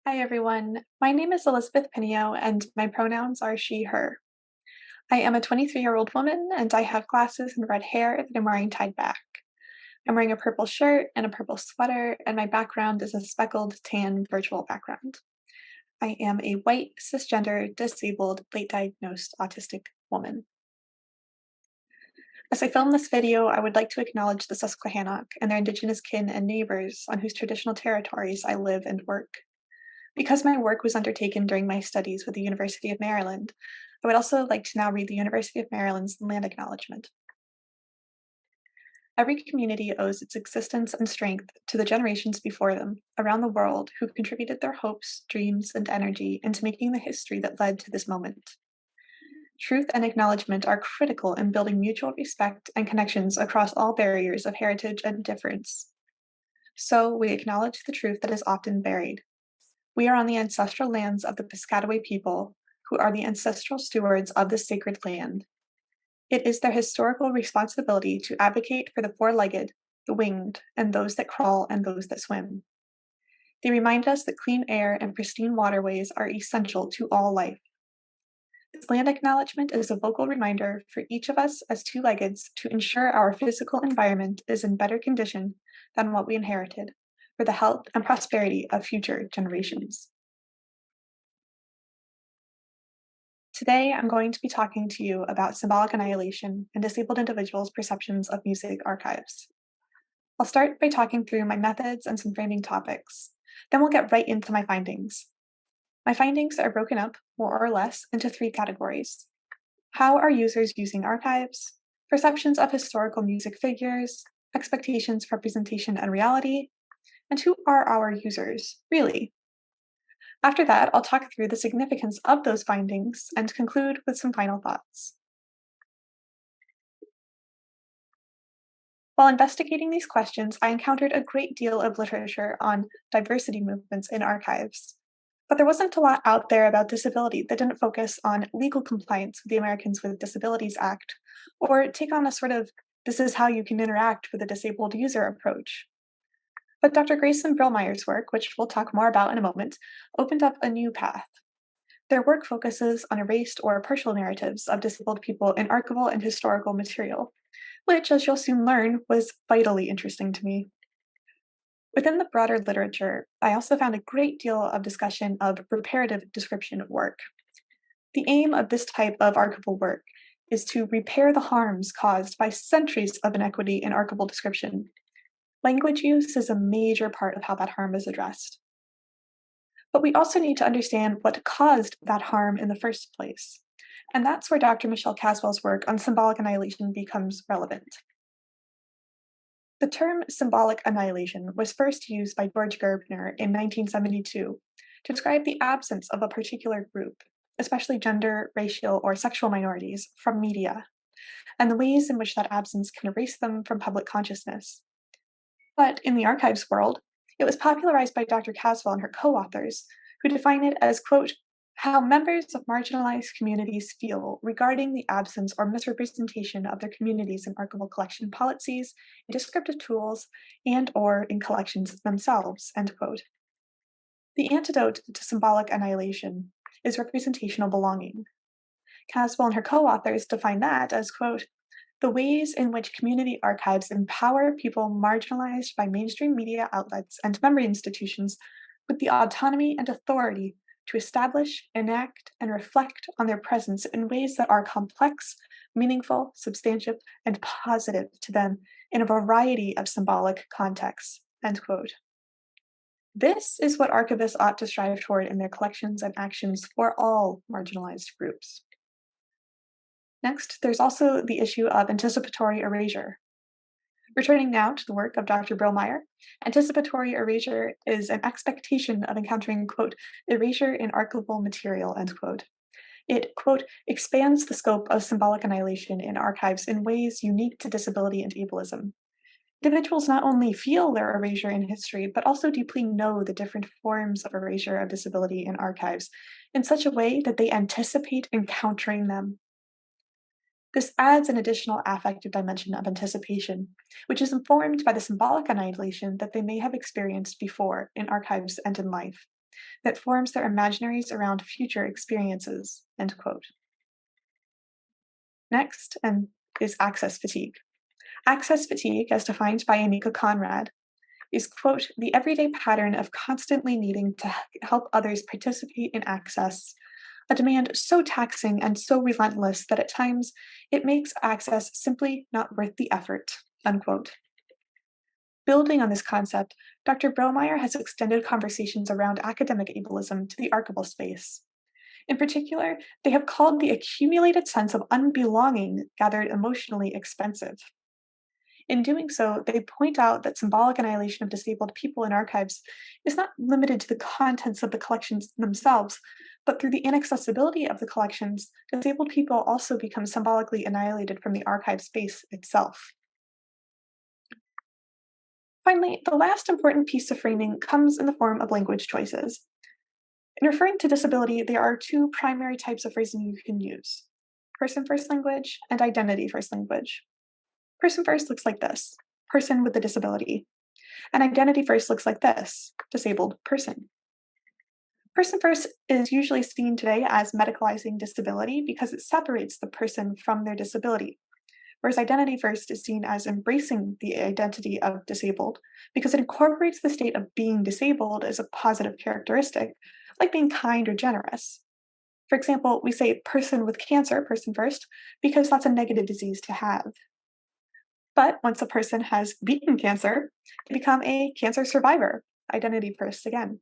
Hi, everyone. My name is Elizabeth Pineo, and my pronouns are she, her. I am a 23-year-old woman, and I have glasses and red hair that I'm wearing tied back. I'm wearing a purple shirt and a purple sweater, and my background is a speckled tan virtual background. I am a white, cisgender, disabled, late diagnosed autistic woman. As I film this video, I would like to acknowledge the Susquehannock and their indigenous kin and neighbors on whose traditional territories I live and work. Because my work was undertaken during my studies with the University of Maryland, I would also like to now read the University of Maryland's land acknowledgement. Every community owes its existence and strength to the generations before them around the world who contributed their hopes, dreams, and energy into making the history that led to this moment. Truth and acknowledgement are critical in building mutual respect and connections across all barriers of heritage and difference. So we acknowledge the truth that is often buried. We are on the ancestral lands of the Piscataway people, who are the ancestral stewards of this sacred land. It is their historical responsibility to advocate for the four-legged, the winged, and those that crawl and those that swim. They remind us that clean air and pristine waterways are essential to all life. This land acknowledgement is a vocal reminder for each of us as two-leggeds to ensure our physical environment is in better condition than what we inherited, for the health and prosperity of future generations. Today, I'm going to be talking to you about symbolic annihilation and disabled individuals' perceptions of music archives. I'll start by talking through my methods and some framing topics. Then we'll get right into my findings. My findings are broken up, more or less, into three categories. How are users using archives? Perceptions of historical music figures, expectations for representation and reality, and who are our users, really? After that, I'll talk through the significance of those findings and conclude with some final thoughts. While investigating these questions, I encountered a great deal of literature on diversity movements in archives. But there wasn't a lot out there about disability that didn't focus on legal compliance with the Americans with Disabilities Act, or take on a sort of this is how you can interact with a disabled user approach. But Dr. Grayson Brillmeyer's work, which we'll talk more about in a moment, opened up a new path. Their work focuses on erased or partial narratives of disabled people in archival and historical material, which, as you'll soon learn, was vitally interesting to me. Within the broader literature, I also found a great deal of discussion of reparative description work. The aim of this type of archival work is to repair the harms caused by centuries of inequity in archival description. Language use is a major part of how that harm is addressed. But we also need to understand what caused that harm in the first place. And that's where Dr. Michelle Caswell's work on symbolic annihilation becomes relevant. The term symbolic annihilation was first used by George Gerbner in 1972 to describe the absence of a particular group, especially gender, racial, or sexual minorities, from media, and the ways in which that absence can erase them from public consciousness. But in the archives world, it was popularized by Dr. Caswell and her co-authors, who define it as, quote, how members of marginalized communities feel regarding the absence or misrepresentation of their communities in archival collection policies, in descriptive tools, and or in collections themselves, end quote. The antidote to symbolic annihilation is representational belonging. Caswell and her co-authors define that as, quote, the ways in which community archives empower people marginalized by mainstream media outlets and memory institutions with the autonomy and authority to establish, enact, and reflect on their presence in ways that are complex, meaningful, substantive, and positive to them in a variety of symbolic contexts, end quote. This is what archivists ought to strive toward in their collections and actions for all marginalized groups. Next, there's also the issue of anticipatory erasure. Returning now to the work of Dr. Brillmeyer, anticipatory erasure is an expectation of encountering, quote, erasure in archival material, end quote. It, quote, expands the scope of symbolic annihilation in archives in ways unique to disability and ableism. Individuals not only feel their erasure in history, but also deeply know the different forms of erasure of disability in archives in such a way that they anticipate encountering them. This adds an additional affective dimension of anticipation, which is informed by the symbolic annihilation that they may have experienced before in archives and in life, that forms their imaginaries around future experiences, end quote. Next, and is access fatigue. Access fatigue, as defined by Anika Conrad, is, quote, the everyday pattern of constantly needing to help others participate in access, a demand so taxing and so relentless that at times it makes access simply not worth the effort, unquote. Building on this concept, Dr. Bromeyer has extended conversations around academic ableism to the archival space. In particular, they have called the accumulated sense of unbelonging gathered emotionally expensive. In doing so, they point out that symbolic annihilation of disabled people in archives is not limited to the contents of the collections themselves, but through the inaccessibility of the collections, disabled people also become symbolically annihilated from the archive space itself. Finally, the last important piece of framing comes in the form of language choices. In referring to disability, there are two primary types of phrasing you can use: person-first language and identity-first language. Person first looks like this: person with a disability. And identity first looks like this: disabled person. Person first is usually seen today as medicalizing disability because it separates the person from their disability, whereas identity first is seen as embracing the identity of disabled because it incorporates the state of being disabled as a positive characteristic, like being kind or generous. For example, we say person with cancer, person first, because that's a negative disease to have. But once a person has beaten cancer, they become a cancer survivor, identity first again.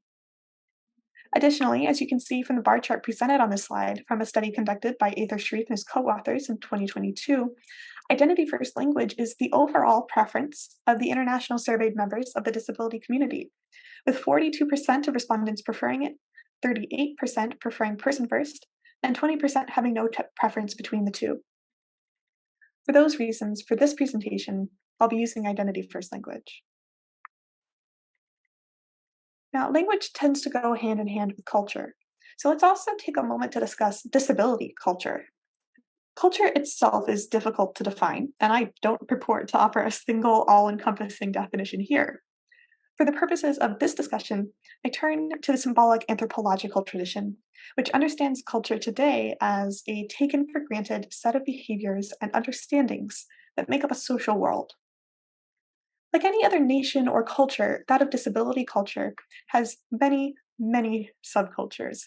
Additionally, as you can see from the bar chart presented on this slide from a study conducted by Ather Sharif and his co-authors in 2022, identity first language is the overall preference of the international surveyed members of the disability community, with 42% of respondents preferring it, 38% preferring person first, and 20% having no preference between the two. For those reasons, for this presentation, I'll be using identity first language. Now, language tends to go hand in hand with culture. So let's also take a moment to discuss disability culture. Culture itself is difficult to define, and I don't purport to offer a single all-encompassing definition here. For the purposes of this discussion, I turn to the symbolic anthropological tradition, which understands culture today as a taken for granted set of behaviors and understandings that make up a social world. Like any other nation or culture, that of disability culture has many, many subcultures.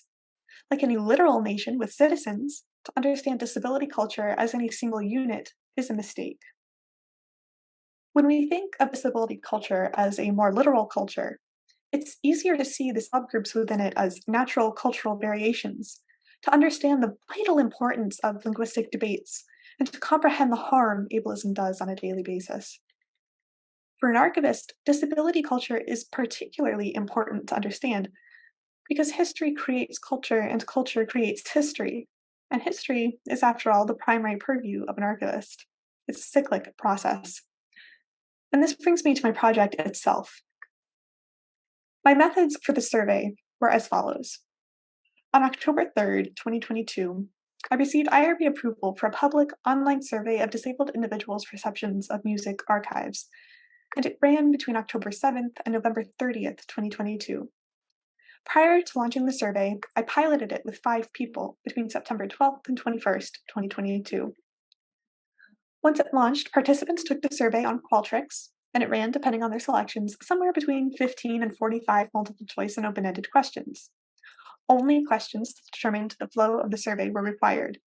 Like any literal nation with citizens, to understand disability culture as any single unit is a mistake. When we think of disability culture as a more literal culture, it's easier to see the subgroups within it as natural cultural variations, to understand the vital importance of linguistic debates, and to comprehend the harm ableism does on a daily basis. For an archivist, disability culture is particularly important to understand because history creates culture and culture creates history, and history is, after all, the primary purview of an archivist. It's a cyclic process. And this brings me to my project itself. My methods for the survey were as follows. On October 3rd, 2022, I received IRB approval for a public online survey of disabled individuals' perceptions of music archives, and it ran between October 7th and November 30th, 2022. Prior to launching the survey, I piloted it with 5 people between September 12th and 21st, 2022. Once it launched, participants took the survey on Qualtrics, and it ran, depending on their selections, somewhere between 15 and 45 multiple choice and open-ended questions. Only questions that determined the flow of the survey were required.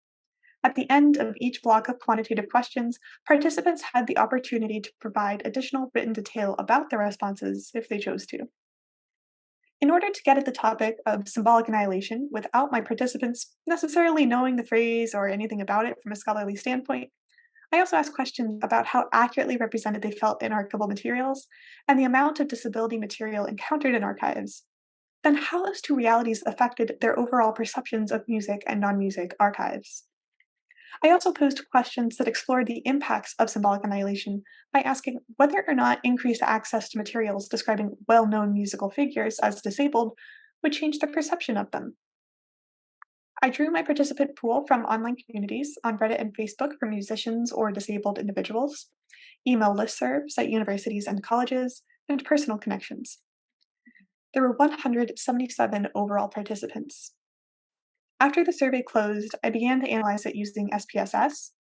At the end of each block of quantitative questions, participants had the opportunity to provide additional written detail about their responses if they chose to. In order to get at the topic of symbolic annihilation without my participants necessarily knowing the phrase or anything about it from a scholarly standpoint, I also asked questions about how accurately represented they felt in archival materials and the amount of disability material encountered in archives, then how those two realities affected their overall perceptions of music and non-music archives. I also posed questions that explored the impacts of symbolic annihilation by asking whether or not increased access to materials describing well-known musical figures as disabled would change their perception of them. I drew my participant pool from online communities on Reddit and Facebook for musicians or disabled individuals, email listservs at universities and colleges, and personal connections. There were 177 overall participants. After the survey closed, I began to analyze it using SPSS.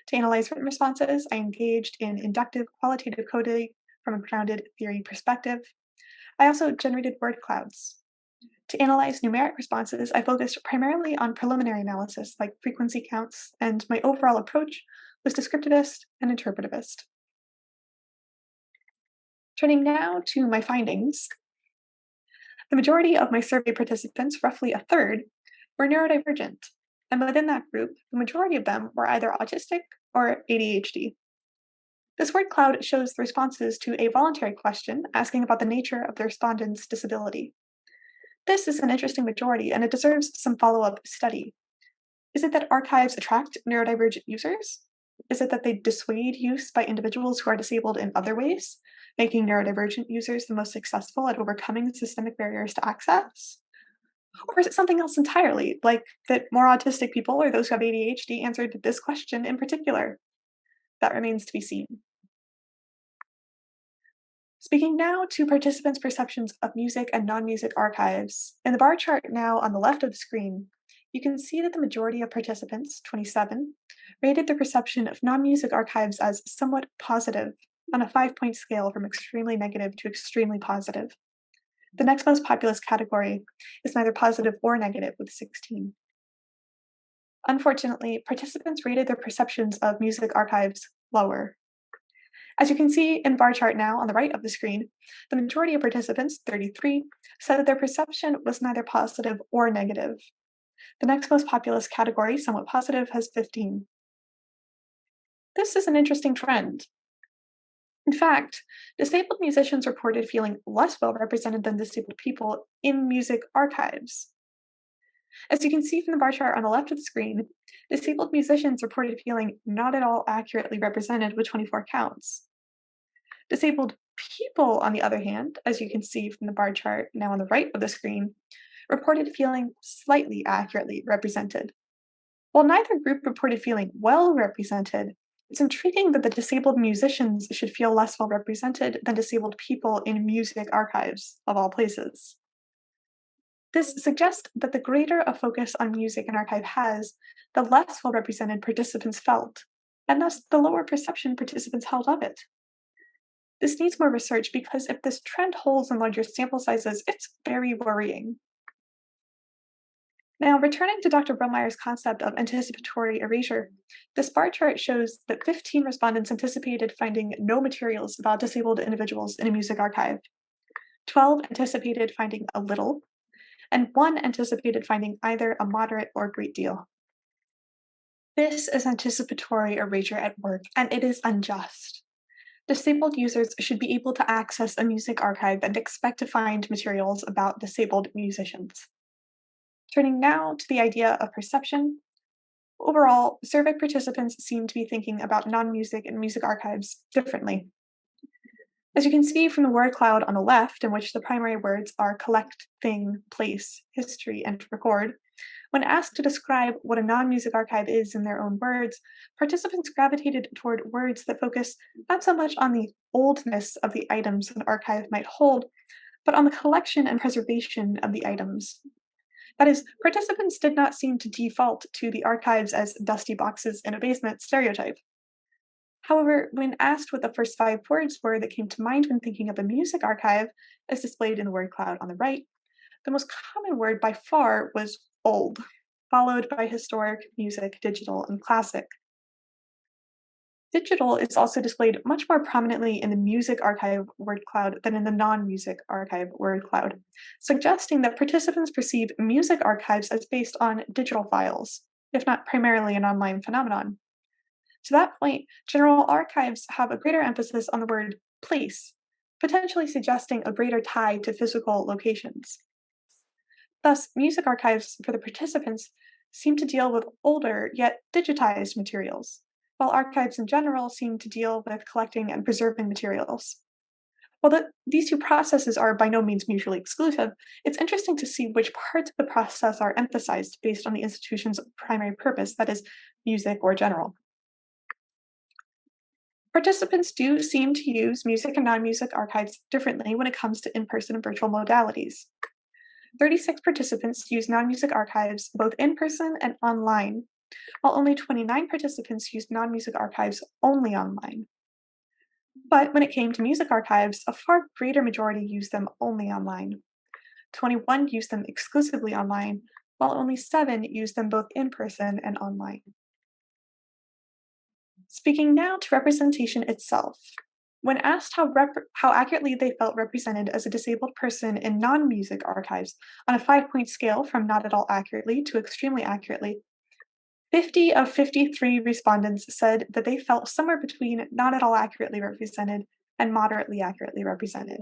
To analyze written responses, I engaged in inductive qualitative coding from a grounded theory perspective. I also generated word clouds. To analyze numeric responses, I focused primarily on preliminary analysis like frequency counts, and my overall approach was descriptivist and interpretivist. Turning now to my findings, the majority of my survey participants, roughly a third, were neurodivergent, and within that group, the majority of them were either autistic or ADHD. This word cloud shows the responses to a voluntary question asking about the nature of the respondent's disability. This is an interesting majority, and it deserves some follow-up study. Is it that archives attract neurodivergent users? Is it that they dissuade use by individuals who are disabled in other ways, making neurodivergent users the most successful at overcoming systemic barriers to access? Or is it something else entirely, like that more autistic people or those who have ADHD answered this question in particular? That remains to be seen. Speaking now to participants' perceptions of music and non-music archives, in the bar chart now on the left of the screen, you can see that the majority of participants, 27, rated the perception of non-music archives as somewhat positive on a 5-point scale from extremely negative to extremely positive. The next most populous category is neither positive or negative with 16. Unfortunately, participants rated their perceptions of music archives lower. As you can see in the bar chart now on the right of the screen, the majority of participants, 33, said that their perception was neither positive or negative. The next most populous category, somewhat positive, has 15. This is an interesting trend. In fact, disabled musicians reported feeling less well represented than disabled people in music archives. As you can see from the bar chart on the left of the screen, disabled musicians reported feeling not at all accurately represented with 24 counts. Disabled people, on the other hand, as you can see from the bar chart now on the right of the screen, reported feeling slightly accurately represented. While neither group reported feeling well represented, it's intriguing that the disabled musicians should feel less well represented than disabled people in music archives, of all places. This suggests that the greater a focus on music an archive has, the less well represented participants felt, and thus the lower perception participants held of it. This needs more research because if this trend holds in larger sample sizes, it's very worrying. Now, returning to Dr. Bromeyer's concept of anticipatory erasure, this bar chart shows that 15 respondents anticipated finding no materials about disabled individuals in a music archive, 12 anticipated finding a little, and 1 anticipated finding either a moderate or great deal. This is anticipatory erasure at work, and it is unjust. Disabled users should be able to access a music archive and expect to find materials about disabled musicians. Turning now to the idea of perception, overall, survey participants seem to be thinking about non-music and music archives differently. As you can see from the word cloud on the left, in which the primary words are collect, thing, place, history, and record, when asked to describe what a non-music archive is in their own words, participants gravitated toward words that focus not so much on the oldness of the items an archive might hold, but on the collection and preservation of the items. That is, participants did not seem to default to the archives as dusty boxes in a basement stereotype. However, when asked what the first 5 words were that came to mind when thinking of a music archive, as displayed in the word cloud on the right, the most common word by far was old, followed by historic, music, digital, and classic. Digital is also displayed much more prominently in the music archive word cloud than in the non-music archive word cloud, suggesting that participants perceive music archives as based on digital files, if not primarily an online phenomenon. To that point, general archives have a greater emphasis on the word place, potentially suggesting a greater tie to physical locations. Thus, music archives for the participants seem to deal with older yet digitized materials, while archives in general seem to deal with collecting and preserving materials. While these two processes are by no means mutually exclusive, it's interesting to see which parts of the process are emphasized based on the institution's primary purpose, that is, music or general. Participants do seem to use music and non music archives differently when it comes to in person and virtual modalities. 36 participants use non music archives both in person and online, while only 29 participants used non music archives only online. But when it came to music archives, a far greater majority used them only online. 21 used them exclusively online, while only 7 used them both in person and online. Speaking now to representation itself. When asked how accurately they felt represented as a disabled person in non music archives on a 5 point scale from not at all accurately to extremely accurately, 50 of 53 respondents said that they felt somewhere between not at all accurately represented and moderately accurately represented.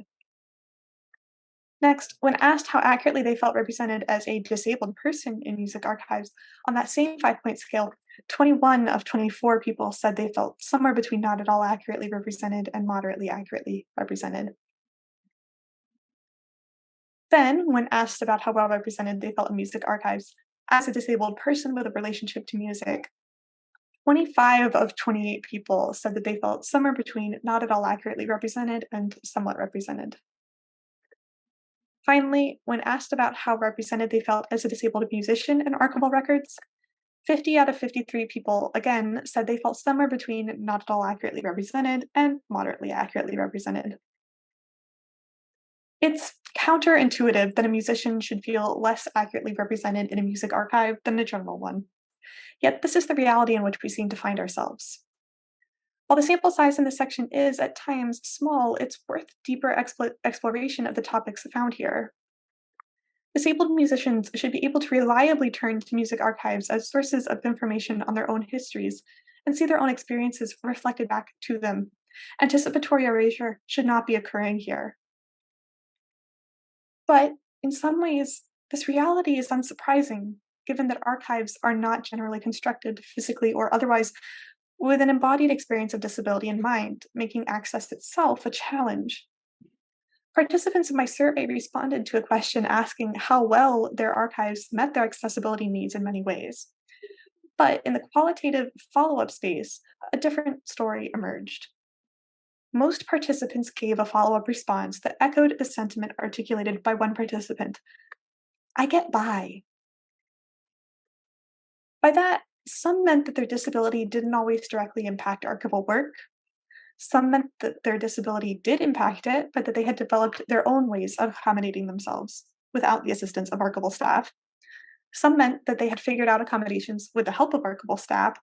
Next, when asked how accurately they felt represented as a disabled person in music archives, on that same 5 point scale, 21 of 24 people said they felt somewhere between not at all accurately represented and moderately accurately represented. Then, when asked about how well represented they felt in music archives as a disabled person with a relationship to music, 25 of 28 people said that they felt somewhere between not at all accurately represented and somewhat represented. Finally, when asked about how represented they felt as a disabled musician in archival records, 50 out of 53 people again said they felt somewhere between not at all accurately represented and moderately accurately represented. It's counterintuitive that a musician should feel less accurately represented in a music archive than a general one. Yet this is the reality in which we seem to find ourselves. While the sample size in this section is, at times, small, it's worth deeper exploration of the topics found here. Disabled musicians should be able to reliably turn to music archives as sources of information on their own histories and see their own experiences reflected back to them. Anticipatory erasure should not be occurring here. But in some ways, this reality is unsurprising, given that archives are not generally constructed physically or otherwise with an embodied experience of disability in mind, making access itself a challenge. Participants in my survey responded to a question asking how well their archives met their accessibility needs in many ways. But in the qualitative follow up space, a different story emerged. Most participants gave a follow up response that echoed the sentiment articulated by one participant: I get by. By that, some meant that their disability didn't always directly impact archival work. Some meant that their disability did impact it, but that they had developed their own ways of accommodating themselves without the assistance of archival staff. Some meant that they had figured out accommodations with the help of archival staff,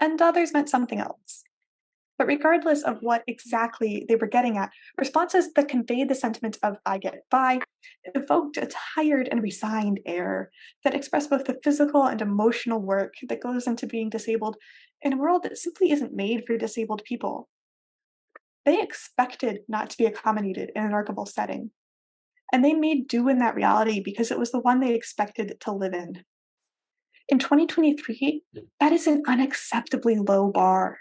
and others meant something else. But regardless of what exactly they were getting at, responses that conveyed the sentiment of I get by evoked a tired and resigned air that expressed both the physical and emotional work that goes into being disabled in a world that simply isn't made for disabled people. They expected not to be accommodated in an archival setting, and they made do in that reality because it was the one they expected to live in. In 2023, that is an unacceptably low bar.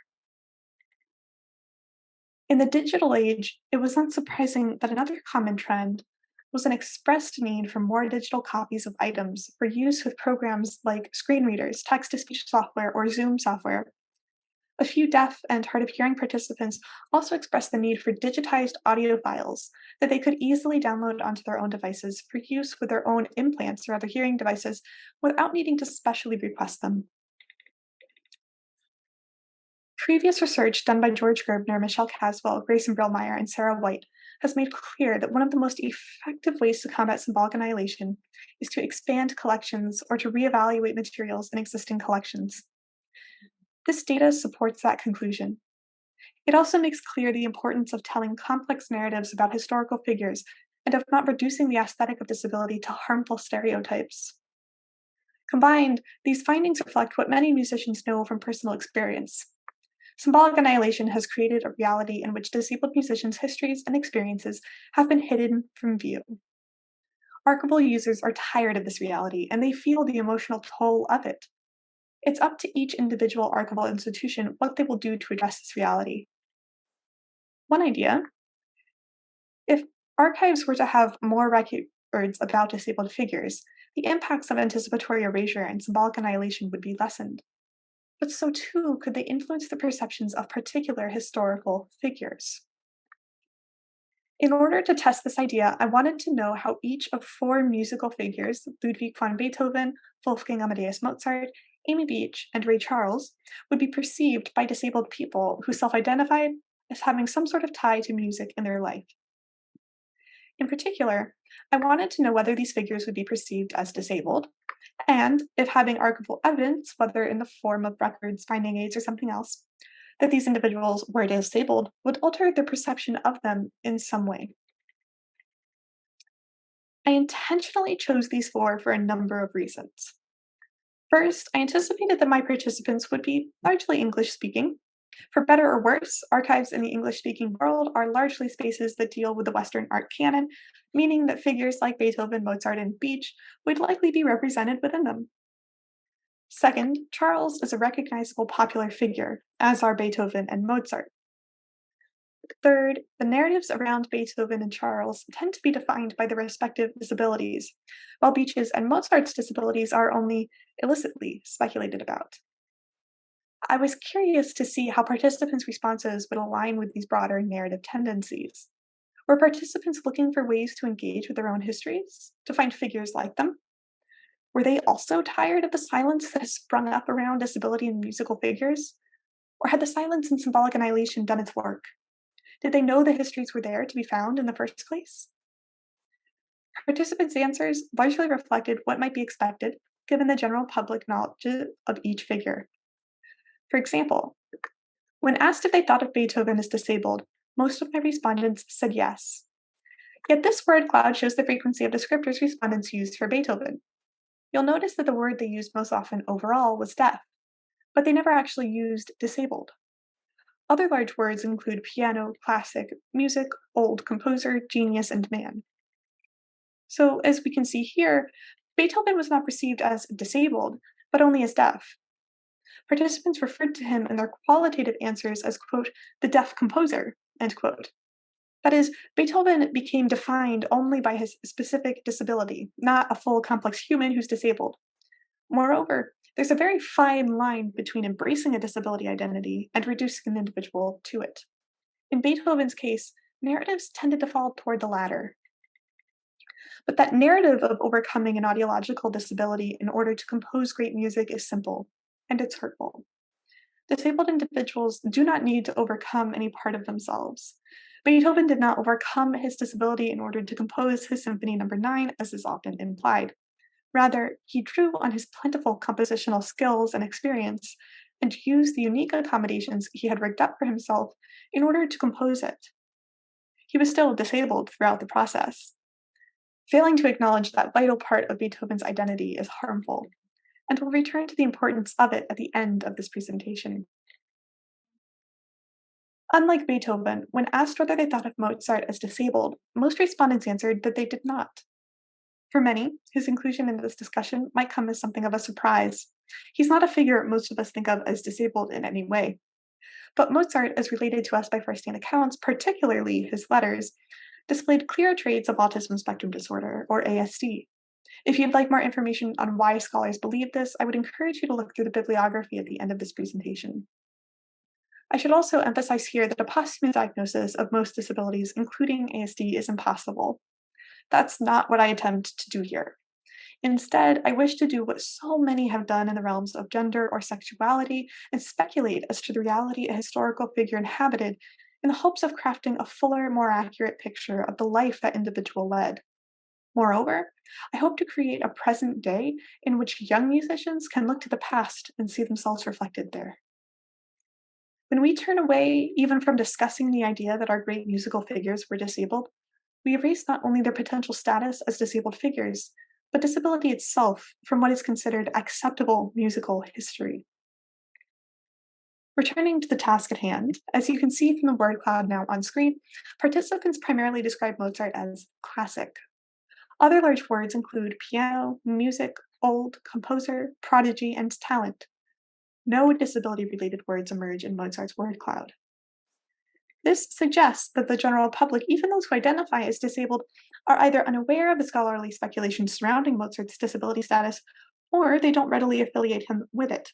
In the digital age, it was unsurprising that another common trend was an expressed need for more digital copies of items for use with programs like screen readers, text to speech software, or Zoom software. A few deaf and hard of hearing participants also expressed the need for digitized audio files that they could easily download onto their own devices for use with their own implants or other hearing devices without needing to specially request them. Previous research done by George Gerbner, Michelle Caswell, Grayson Brillmeyer, and Sarah White has made clear that one of the most effective ways to combat symbolic annihilation is to expand collections or to reevaluate materials in existing collections. This data supports that conclusion. It also makes clear the importance of telling complex narratives about historical figures and of not reducing the aesthetic of disability to harmful stereotypes. Combined, these findings reflect what many musicians know from personal experience. Symbolic annihilation has created a reality in which disabled musicians' histories and experiences have been hidden from view. Archival users are tired of this reality, and they feel the emotional toll of it. It's up to each individual archival institution what they will do to address this reality. One idea: if archives were to have more records about disabled figures, the impacts of anticipatory erasure and symbolic annihilation would be lessened. but so too could they influence the perceptions of particular historical figures. In order to test this idea, I wanted to know how each of four musical figures, Ludwig van Beethoven, Wolfgang Amadeus Mozart, Amy Beach, and Ray Charles, would be perceived by disabled people who self identified as having some sort of tie to music in their life. In particular, I wanted to know whether these figures would be perceived as disabled, and if having archival evidence, whether in the form of records, finding aids, or something else, that these individuals were disabled would alter their perception of them in some way. I intentionally chose these four for a number of reasons. First, I anticipated that my participants would be largely English speaking. For better or worse, archives in the English speaking world are largely spaces that deal with the Western art canon, meaning that figures like Beethoven, Mozart, and Beach would likely be represented within them. Second, Charles is a recognizable popular figure, as are Beethoven and Mozart. Third, the narratives around Beethoven and Charles tend to be defined by their respective disabilities, while Beach's and Mozart's disabilities are only illicitly speculated about. I was curious to see how participants' responses would align with these broader narrative tendencies. Were participants looking for ways to engage with their own histories, to find figures like them? Were they also tired of the silence that has sprung up around disability in musical figures? Or had the silence in Symbolic Annihilation done its work? Did they know the histories were there to be found in the first place? Participants' answers largely reflected what might be expected given the general public knowledge of each figure. For example, when asked if they thought of Beethoven as disabled, most of my respondents said yes. Yet this word cloud shows the frequency of descriptors respondents used for Beethoven. You'll notice that the word they used most often overall was deaf, but they never actually used disabled. Other large words include piano, classic, music, old, composer, genius, and man. So, as we can see here, Beethoven was not perceived as disabled, but only as deaf. Participants referred to him in their qualitative answers as, quote, the deaf composer, end quote. That is, Beethoven became defined only by his specific disability, not a full complex human who's disabled. Moreover, there's a very fine line between embracing a disability identity and reducing an individual to it. In Beethoven's case, narratives tended to fall toward the latter. But that narrative of overcoming an audiological disability in order to compose great music is simple, and it's hurtful. Disabled individuals do not need to overcome any part of themselves. Beethoven did not overcome his disability in order to compose his Symphony No. 9, as is often implied. Rather, he drew on his plentiful compositional skills and experience and used the unique accommodations he had rigged up for himself in order to compose it. He was still disabled throughout the process. Failing to acknowledge that vital part of Beethoven's identity is harmful, and we'll return to the importance of it at the end of this presentation. Unlike Beethoven, when asked whether they thought of Mozart as disabled, most respondents answered that they did not. For many, his inclusion in this discussion might come as something of a surprise. He's not a figure most of us think of as disabled in any way. But Mozart, as related to us by first-hand accounts, particularly his letters, displayed clear traits of autism spectrum disorder, or ASD. If you'd like more information on why scholars believe this, I would encourage you to look through the bibliography at the end of this presentation. I should also emphasize here that a posthumous diagnosis of most disabilities, including ASD, is impossible. That's not what I attempt to do here. Instead, I wish to do what so many have done in the realms of gender or sexuality and speculate as to the reality a historical figure inhabited in the hopes of crafting a fuller, more accurate picture of the life that individual led. Moreover, I hope to create a present day in which young musicians can look to the past and see themselves reflected there. When we turn away even from discussing the idea that our great musical figures were disabled, we erase not only their potential status as disabled figures, but disability itself from what is considered acceptable musical history. Returning to the task at hand, as you can see from the word cloud now on screen, participants primarily describe Mozart as classic. Other large words include piano, music, old, composer, prodigy, and talent. No disability-related words emerge in Mozart's word cloud. This suggests that the general public, even those who identify as disabled, are either unaware of the scholarly speculation surrounding Mozart's disability status, or they don't readily affiliate him with it.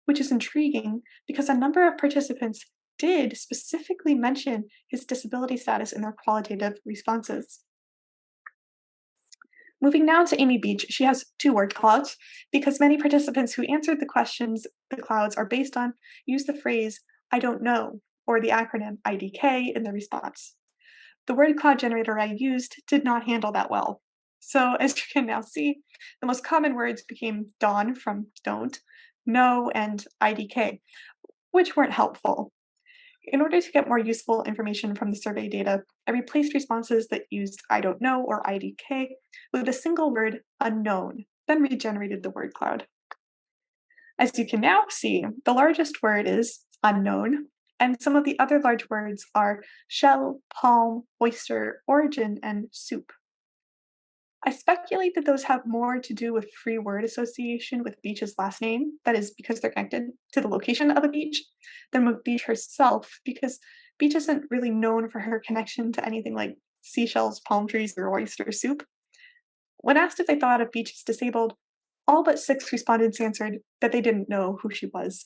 which is intriguing because a number of participants did specifically mention his disability status in their qualitative responses. Moving now to Amy Beach, she has two word clouds because many participants who answered the questions the clouds are based on use the phrase, I don't know, or the acronym IDK in their response. The word cloud generator I used did not handle that well. So, as you can now see, the most common words became dawn from don't, no, and IDK, which weren't helpful. In order to get more useful information from the survey data, I replaced responses that used I don't know or IDK with a single word unknown, then regenerated the word cloud. As you can now see, the largest word is unknown, and some of the other large words are shell, palm, oyster, origin, and soup. I speculate that those have more to do with free word association with Beach's last name, that is, because they're connected to the location of a beach, than with Beach herself, because Beach isn't really known for her connection to anything like seashells, palm trees, or oyster soup. When asked if they thought of Beach as disabled, all but 6 respondents answered that they didn't know who she was.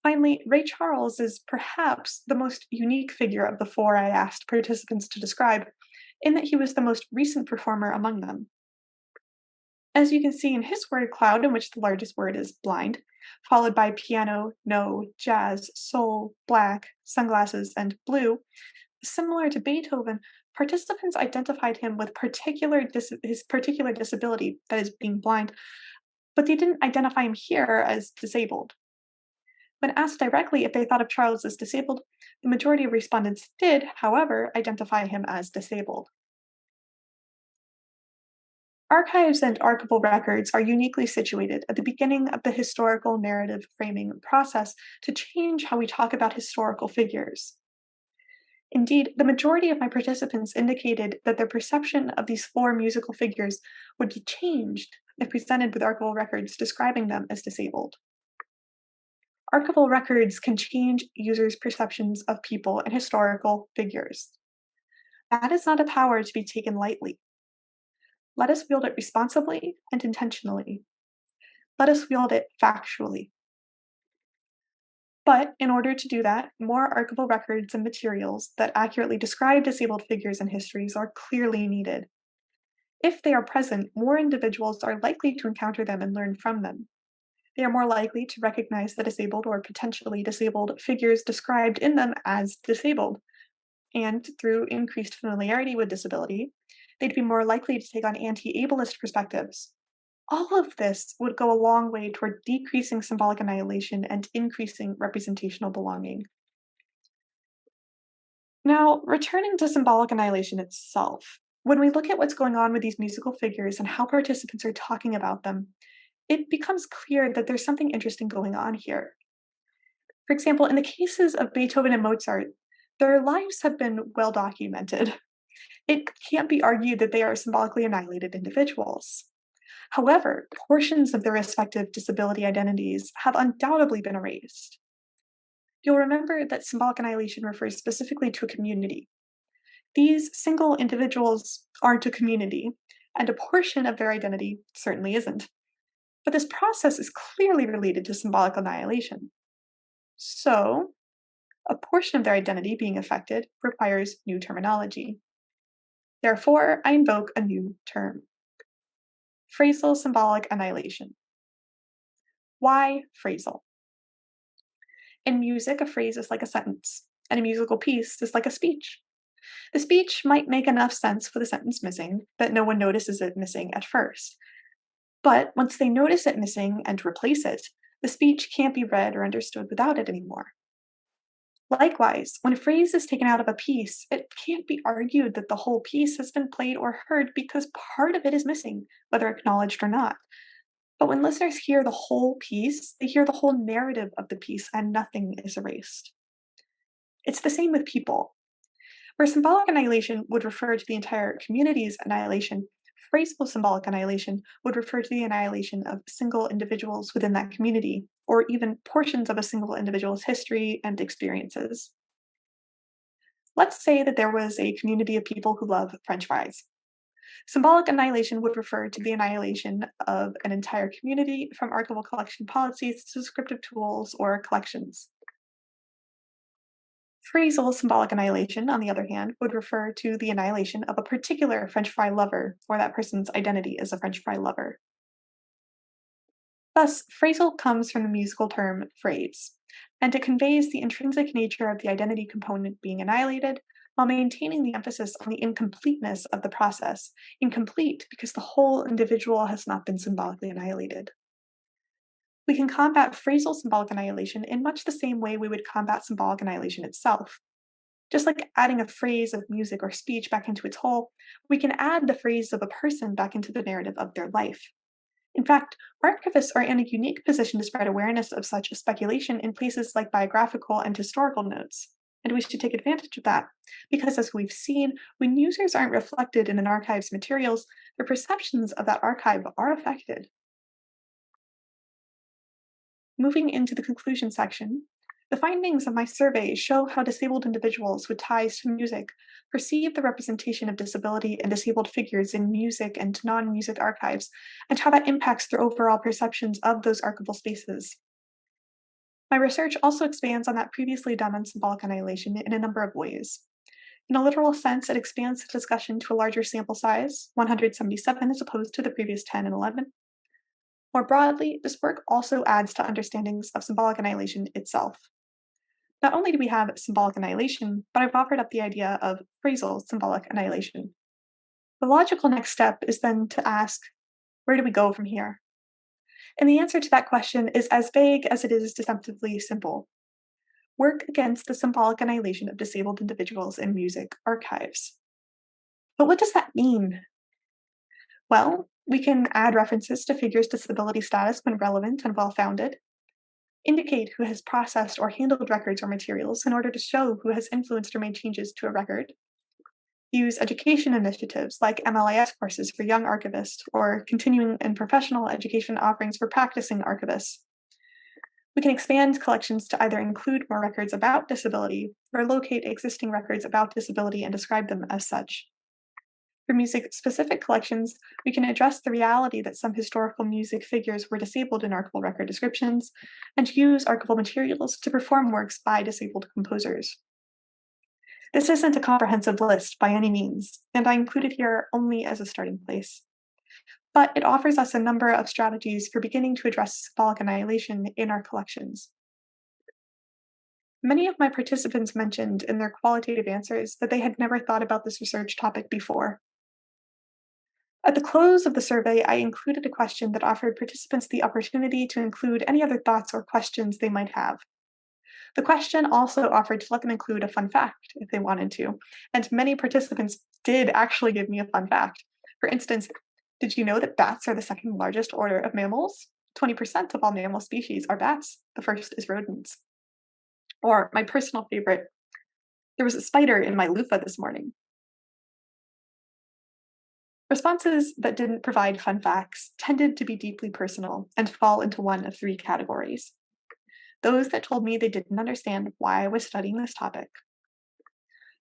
Finally, Ray Charles is perhaps the most unique figure of the 4 I asked participants to describe, in that he was the most recent performer among them. As you can see in his word cloud, in which the largest word is blind, followed by piano, no, jazz, soul, black, sunglasses, and blue, similar to Beethoven, participants identified him with his particular disability, that is, being blind, but they didn't identify him here as disabled. When asked directly if they thought of Charles as disabled, the majority of respondents did, however, identify him as disabled. Archives and archival records are uniquely situated at the beginning of the historical narrative framing process to change how we talk about historical figures. Indeed, the majority of my participants indicated that their perception of these 4 musical figures would be changed if presented with archival records describing them as disabled. Archival records can change users' perceptions of people and historical figures. That is not a power to be taken lightly. Let us wield it responsibly and intentionally. Let us wield it factually. But in order to do that, more archival records and materials that accurately describe disabled figures and histories are clearly needed. If they are present, more individuals are likely to encounter them and learn from them. They are more likely to recognize the disabled or potentially disabled figures described in them as disabled. And through increased familiarity with disability, they'd be more likely to take on anti-ableist perspectives. All of this would go a long way toward decreasing symbolic annihilation and increasing representational belonging. Now, returning to symbolic annihilation itself, when we look at what's going on with these musical figures and how participants are talking about them, it becomes clear that there's something interesting going on here. For example, in the cases of Beethoven and Mozart, their lives have been well documented. It can't be argued that they are symbolically annihilated individuals. However, portions of their respective disability identities have undoubtedly been erased. You'll remember that symbolic annihilation refers specifically to a community. These single individuals aren't a community, and a portion of their identity certainly isn't. But this process is clearly related to symbolic annihilation. So, a portion of their identity being affected requires new terminology. Therefore, I invoke a new term. Phrasal symbolic annihilation. Why phrasal? In music, a phrase is like a sentence, and a musical piece is like a speech. The speech might make enough sense with a sentence missing that no one notices it missing at first. But once they notice it missing and replace it, the speech can't be read or understood without it anymore. Likewise, when a phrase is taken out of a piece, it can't be argued that the whole piece has been played or heard because part of it is missing, whether acknowledged or not. But when listeners hear the whole piece, they hear the whole narrative of the piece and nothing is erased. It's the same with people. Where symbolic annihilation would refer to the entire community's annihilation, phrasal symbolic annihilation would refer to the annihilation of single individuals within that community, or even portions of a single individual's history and experiences. Let's say that there was a community of people who love French fries. Symbolic annihilation would refer to the annihilation of an entire community from archival collection policies to descriptive tools or collections. Phrasal symbolic annihilation, on the other hand, would refer to the annihilation of a particular French fry lover, or that person's identity as a French fry lover. Thus, phrasal comes from the musical term phrase, and it conveys the intrinsic nature of the identity component being annihilated while maintaining the emphasis on the incompleteness of the process, incomplete because the whole individual has not been symbolically annihilated. We can combat phrasal symbolic annihilation in much the same way we would combat symbolic annihilation itself. Just like adding a phrase of music or speech back into its whole, we can add the phrase of a person back into the narrative of their life. In fact, archivists are in a unique position to spread awareness of such a speculation in places like biographical and historical notes. And we should take advantage of that, because as we've seen, when users aren't reflected in an archive's materials, their perceptions of that archive are affected. Moving into the conclusion section, the findings of my survey show how disabled individuals with ties to music perceive the representation of disability and disabled figures in music and non-music archives, and how that impacts their overall perceptions of those archival spaces. My research also expands on that previously done on symbolic annihilation in a number of ways. In a literal sense, it expands the discussion to a larger sample size, 177 as opposed to the previous 10 and 11. More broadly, this work also adds to understandings of symbolic annihilation itself. Not only do we have symbolic annihilation, but I've offered up the idea of phrasal symbolic annihilation. The logical next step is then to ask, where do we go from here? And the answer to that question is as vague as it is deceptively simple. Work against the symbolic annihilation of disabled individuals in music archives. But what does that mean? Well, we can add references to figures' disability status when relevant and well-founded, indicate who has processed or handled records or materials in order to show who has influenced or made changes to a record, use education initiatives like MLIS courses for young archivists or continuing and professional education offerings for practicing archivists. We can expand collections to either include more records about disability or locate existing records about disability and describe them as such. For music-specific collections, we can address the reality that some historical music figures were disabled in archival record descriptions, and use archival materials to perform works by disabled composers. This isn't a comprehensive list by any means, and I include it here only as a starting place. But it offers us a number of strategies for beginning to address symbolic annihilation in our collections. Many of my participants mentioned in their qualitative answers that they had never thought about this research topic before. At the close of the survey, I included a question that offered participants the opportunity to include any other thoughts or questions they might have. The question also offered to let them include a fun fact if they wanted to, and many participants did actually give me a fun fact. For instance, did you know that bats are the second largest order of mammals? 20% of all mammal species are bats. The first is rodents. Or my personal favorite, there was a spider in my loofah this morning. Responses that didn't provide fun facts tended to be deeply personal and fall into one of three categories. Those that told me they didn't understand why I was studying this topic.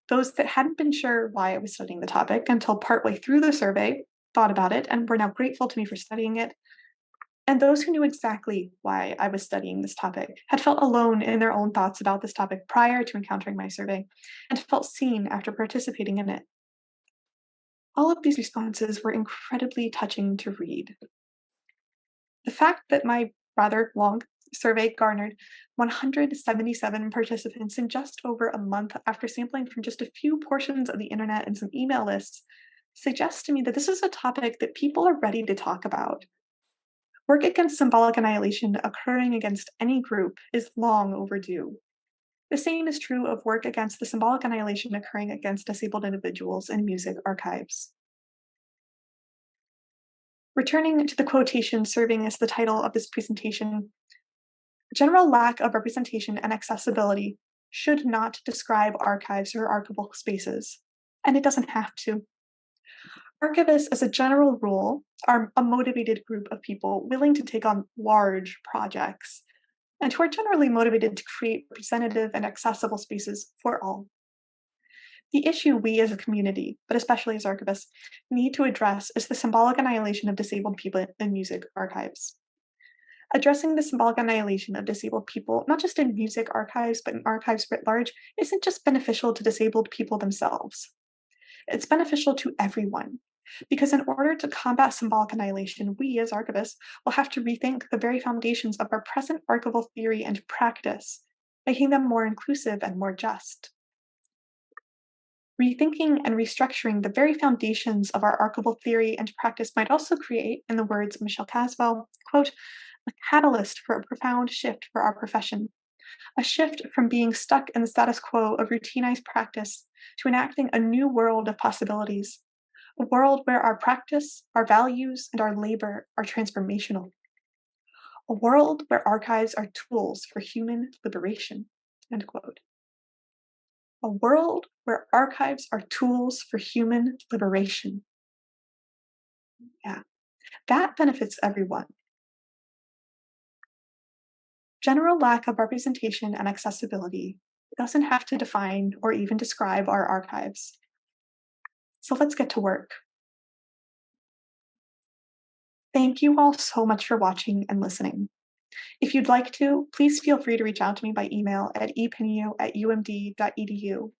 Those that hadn't been sure why I was studying the topic until partway through the survey, thought about it, and were now grateful to me for studying it. And those who knew exactly why I was studying this topic, had felt alone in their own thoughts about this topic prior to encountering my survey, and felt seen after participating in it. All of these responses were incredibly touching to read. The fact that my rather long survey garnered 177 participants in just over a month after sampling from just a few portions of the internet and some email lists suggests to me that this is a topic that people are ready to talk about. Work against symbolic annihilation occurring against any group is long overdue. The same is true of work against the symbolic annihilation occurring against disabled individuals in music archives. Returning to the quotation serving as the title of this presentation, general lack of representation and accessibility should not describe archives or archival spaces, and it doesn't have to. Archivists, as a general rule, are a motivated group of people willing to take on large projects, and who are generally motivated to create representative and accessible spaces for all. The issue we as a community, but especially as archivists, need to address is the symbolic annihilation of disabled people in music archives. Addressing the symbolic annihilation of disabled people, not just in music archives, but in archives writ large, isn't just beneficial to disabled people themselves. It's beneficial to everyone. Because in order to combat symbolic annihilation, we as archivists will have to rethink the very foundations of our present archival theory and practice, making them more inclusive and more just. Rethinking and restructuring the very foundations of our archival theory and practice might also create, in the words of Michelle Caswell, quote, a catalyst for a profound shift for our profession, a shift from being stuck in the status quo of routinized practice to enacting a new world of possibilities, a world where our practice, our values, and our labor are transformational, a world where archives are tools for human liberation, end quote. A world where archives are tools for human liberation. Yeah, that benefits everyone. General lack of representation and accessibility doesn't have to define or even describe our archives. So let's get to work. Thank you all so much for watching and listening. If you'd like to, please feel free to reach out to me by email at epineo@umd.edu.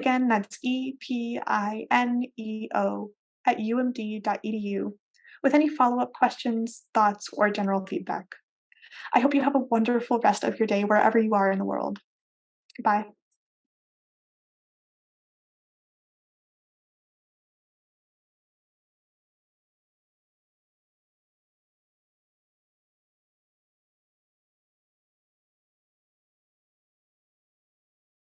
Again, that's epineo@umd.edu with any follow-up questions, thoughts, or general feedback. I hope you have a wonderful rest of your day wherever you are in the world. Goodbye.